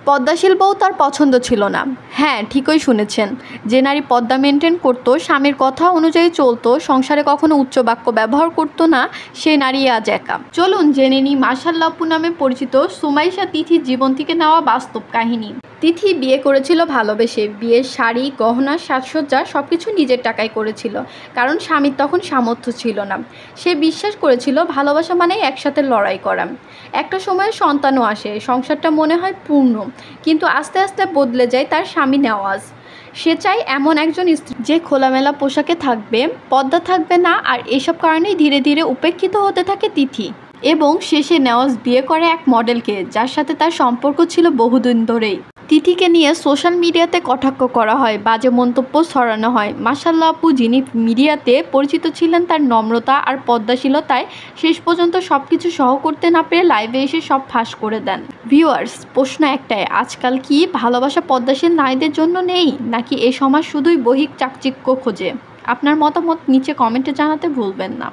পদ্মাশীল বউ তার পছন্দ ছিল না। হ্যাঁ, ঠিকই শুনেছেন। যে নারী পদ্মা মেনটেন করতো, স্বামীর কথা অনুযায়ী চলতো, সংসারে কখনো উচ্চ বাক্য ব্যবহার করতো না, সেই নারী আজ একা। চলুন জেনে নিই মাশাআল্লাহ আপু নামে পরিচিত সুমাইশা তিথির জীবন থেকে নেওয়া বাস্তব কাহিনী। তিথি বিয়ে করেছিল ভালোবেসে। বিয়ের শাড়ি, গহনা, সাজসজ্জা সবকিছু নিজের টাকায় করেছিল, কারণ স্বামীর তখন সামর্থ্য ছিল না। সে বিশ্বাস করেছিল ভালোবাসা মানেই একসাথে লড়াই করা। একটা সময়ে সন্তানও আসে, সংসারটা মনে হয় পূর্ণ, কিন্তু আস্তে আস্তে বদলে যায় তার স্বামী নেওয়াজ। সে চায় এমন একজন স্ত্রী যে খোলামেলা পোশাকে থাকবে, পর্দা থাকবে না। আর এসব কারণেই ধীরে ধীরে উপেক্ষিত হতে থাকে তিথি, এবং শেষে নেওয়াজ বিয়ে করে এক মডেলকে, যার সাথে তার সম্পর্ক ছিল বহুদিন ধরেই। তিথিকে নিয়ে সোশ্যাল মিডিয়াতে কটাক্ষ করা হয়, বাজে মন্তব্য ছড়ানো হয়। মাশাআল্লাহ আপু, যিনি মিডিয়াতে পরিচিত ছিলেন তার নম্রতা আর পদ্মাশীলতায়, শেষ পর্যন্ত সবকিছু সহ করতে না পেরে লাইভে এসে সব ফাঁস করে দেন। ভিউয়ার্স, প্রশ্ন একটাই, আজকাল কি ভালোবাসা পদ্মাশীল নারীদের জন্য নেই, নাকি এ সমাজ শুধুই বহিক চাকচিক্য খোঁজে? আপনার মতামত নিচে কমেন্টে জানাতে ভুলবেন না।